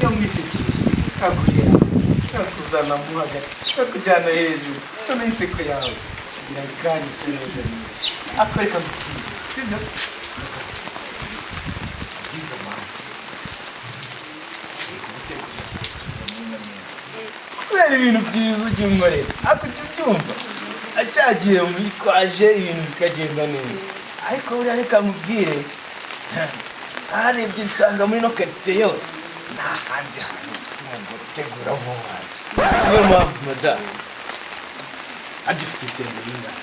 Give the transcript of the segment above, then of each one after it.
Yo mwitekereje kakugera kakuzana mu hagati kakujyana hejuru none inseko yawe kugira ngo kandi neza neza akwereka mukiri sibyo izo manzi kubera ibintu byiza ujya unkorera ako ujya ubyumva acyagiye mwitwaje ibintu bikagenda neza ariko buriya reka mubwire aharebye nsanga muri no karitsiye yose nta handi hantu umugore utegura nk'uwanjye niyo mpamvu madamu agifite iterambere ringana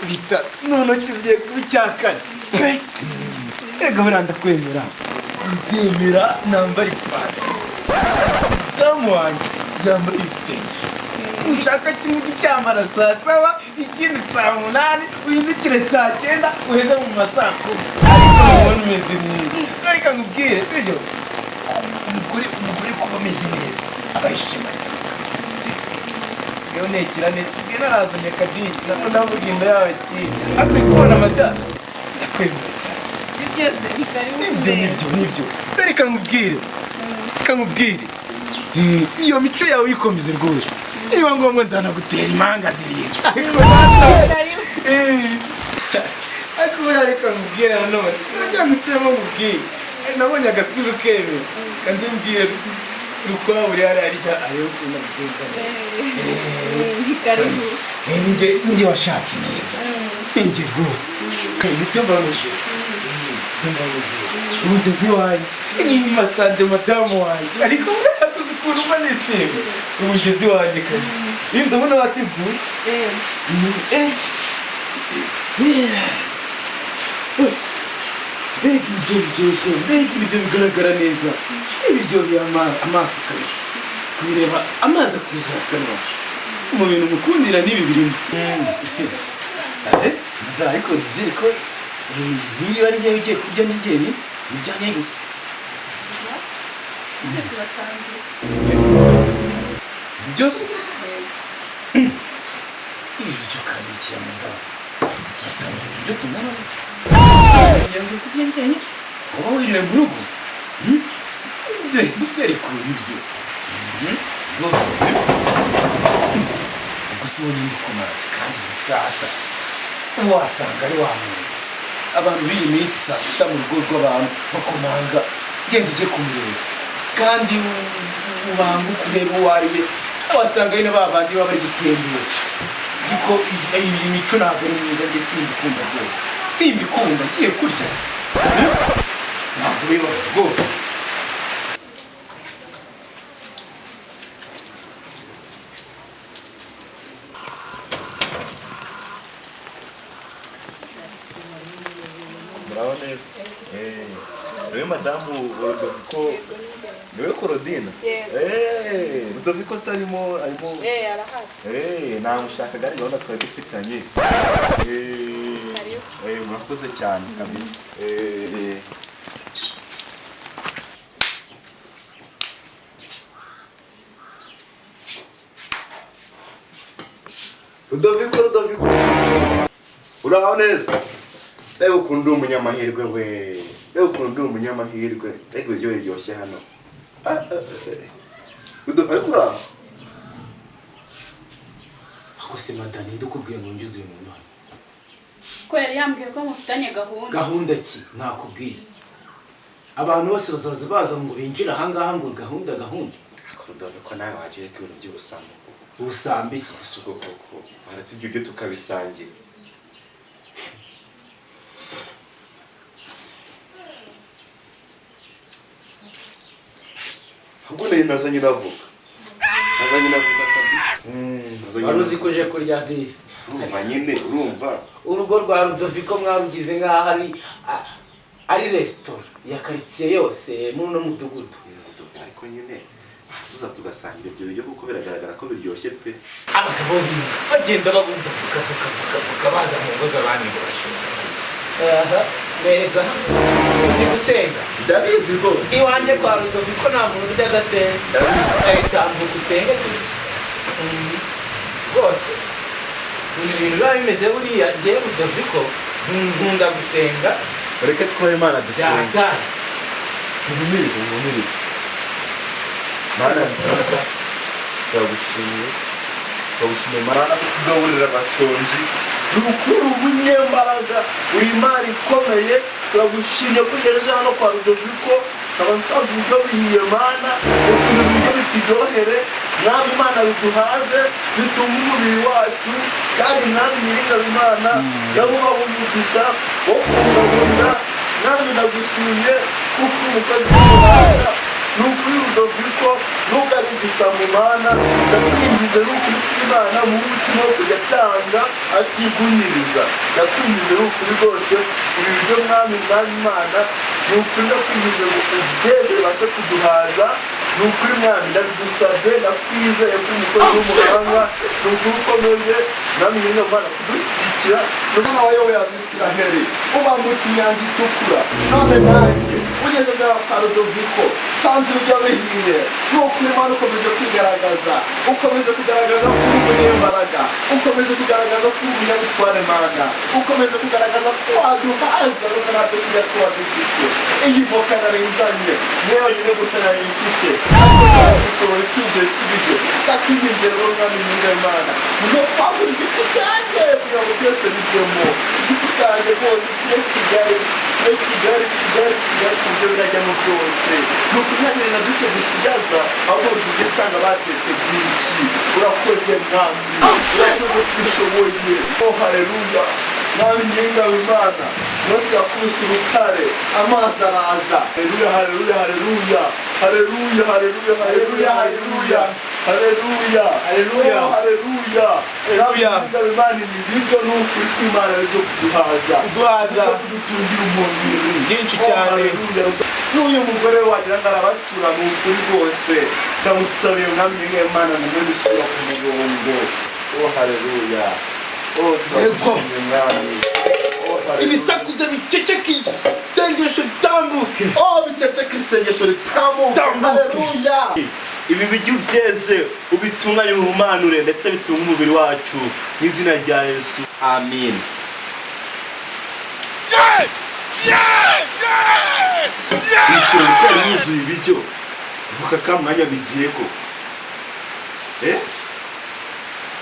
bitatu none kizigiye kuba icya kane pe reka buriya ndakwemera nzemera nambara ipantaro madamu wanjye yambara ibitenge ushaka kimwe ucyambara saa saba ikindi saa munani uhindukire saa cyenda uheze mu masaa kumi ariko mubona umeze neza reka nkubwire sibyo umugore kuba ameze neza aba yishimanye sigaye unekera neza sigaye narazanye akadini nako ndavuga inda yawe kiri akwiye kubona amata ndakwemera cyane nibyo reka nkubwire iyo mico yawe uyikomeze rwose niba ngombwa nzanagutera impanga zirindwi ariko buriya reka nkubwire nanone nagira ngo nshyiremo nkubwire nabonye agasura kemera kandi mbwire rukwabu uri hariya arya areba ukuntu abigenza neza ninjye washatse neza ninjye rwose kandi nibyo mbamubwira umugezi wanjye masanze madamu wanjye ariko yakoze ukuntu mba nishimye umugezi wanjye kabisa iyo ndabona wateguye mbega ibiryo biryoshye mbega ibiryo bigaragara neza ibiryoheye amaso kabisa kubireba amazi akuzura akanwa mu bintu mukundira n'ibi birimo ariko nizere ko niba ari njyewe ugiye kurya n'igeni bijyanye gusa byose ibiryo karikiye madamu turasangira ibiryo tumara ngiye kurya njyewe uba wirire mu rugo ibyo ariko ibiryo rwose gusa ubu ndi ku mazi kandi izi saa sita wasanga ari wa muntu abantu b'iyi minsi saa sita mu rugo rw'abantu bakomanga genda ujye kumureba kandi ubanga ukureba uwo ari we wasanga ari na ba bandi baba bari gutembera ariko iyi mico ntabwo ari myiza njye simbikunda rwose simbikunda ngiye kurya ntabwo bibaho rwose muraho neza niwe madamu Rudoviko niwe Korodina Rudoviko se arimo arahari namushakaga ari gahunda twari dufitanye murakoze cyane kabisa Rudoviko uraho neza Leo kundu umunyamahirwe we. Leo kundu umunyamahirwe. Ego ryo ryoshye hano. Udofari kura. Ako se madani ndukubwiye ngo njuze uyu muntu. Ko yari yambwiye ko mufitanye gahunda. Gahunda ki nakubwiye. Abantu bose bazaza baza ngo binjira ahangaha ngo gahunda. Ako Rudoviko nawe wagiye ku bintu by'ubusambo. Ubusambe ki asuko koko. Baratse ibyo tukabisangira. Ngone nazanye navuga kabisa. Waruzi koje kurya disi. Urumva nyine urumva. Urugo rwa Rudoviko mwarugize ngaho ari restaurant ya quartier yose muri no mudugudu. Ariko nyine tuza tugasangira ibyo biryo kuko biragaragara ko biryoshye pe. Abagabo bagenda babunza fuka baza mu ngo z'abandi bashobora. Neza. Uzi gusenga. Ndabizi rwose. Iwanjye kwa Rudoviko nta muntu udadasenze. Ndabizi. Tambuka usenge kuki. Rwose. Ibintu biba bimeze buriya njyewe Rudoviko nkunda gusenga reka twoye Imana dusenga Byatanga. Mumirize Mana nziza turagushimiye Mana kugaburira abashonji n'ukuri ubunyembaraga w'Imana ikomeye turagushimye kugejeje hano kwa Rudoviko nkaba nsanze uburyo bihiye Mana ukuntu ibiryo bituryohere mwami Imana biduhaze bitunga umubiri wacu kandi mwami nyiringabo Imana yabubaha umugisha wo kugaburira mwami ndagushimye kuko umukozi w'umuhanda n'ukuri Rudoviko n'uko ari igisambo Mana ndakwinjize n'ukuri kw'Imana mu mutima wo kujya atanga atiguniriza ndakwinjize n'ukuri rwose ibi biryo mwami Imana n'ukuri ndakwinjize ngo ubyeze bibashe kuduhaza n'ukuri mwami ndabigusabye ndakwizeye ko umukozi w'umuhanga n'ukuri ukomeze mwami nyiringabo Mana kudushyigikira n'umwana wayoboye Abisiraheli ubambutse inyanja itukura none nanjye ugejeje kwa Rudoviko nsanze ibiryo bihiye n'ukuri Imana ukomeje kwigaragaza ukomeje kugaragaza ko uri umunyembaraga ukomeje kugaragaza ko uri umunyabutware Mana ukomeje kugaragaza ko waduhaza n'uko natwe tujya tuba dufite iyi voka narinzanye niyo yonyine gusa nari mfite ariko ntagishoboye cyuzuye cy'ibiryo ndakwinginze rero mwami nyiringabo Imana niyo kwagura igiti cyanjye kugira ngo byose bijyemo igiti cyanjye rwose kibe kigari ku buryo birajyamo byose ni ukunyanyira na duke dusigaza ahubwo tujye usanga batetse byinshi urakoze mwami urakoze twishoboye haleluya mwami nyiringabo Imana Mose yakubise urutare amazi araza haleluya haleluya haleluya haleluya haleluya haleluya haleluya haleluya haleluya haleluya nyiringabo Imana ni ibiryo n'ukuri kw'Imana byo kuduhaza kudutungira umubiri byinshi cyane n'uyu mugore wagira ngo arabacura ni ukuri rwose ndamusabiye mwami nyiringabo Imana ngo mwe bisubira ku murongo haleluya turagushimye mwami ibisakuze biceceke isengesho ritambuke biceceke isengesho ritambuke haleluya ibi biryo ubyeze ubitunganye uhumanure ndetse bitunga umubiri wacu mu izina rya Yesu amen ishuri rikora yuzuye ibiryo vuka ka mwanya bigiye ko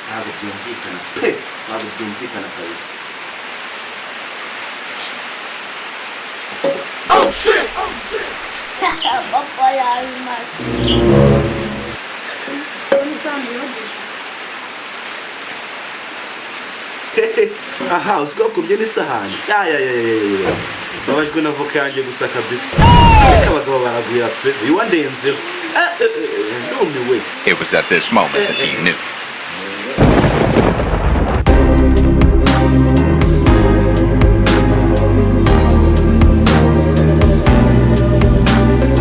ntabwo byumvikana ntabwo byumvikana kabisa Oh shit! Papa yabimaze. aha uziko kubye n'isahani babajwe na voka yanjye gusa kabisa ariko abagabo baragwira pe iwandenzeho ndumiwe. It was at this moment that he knew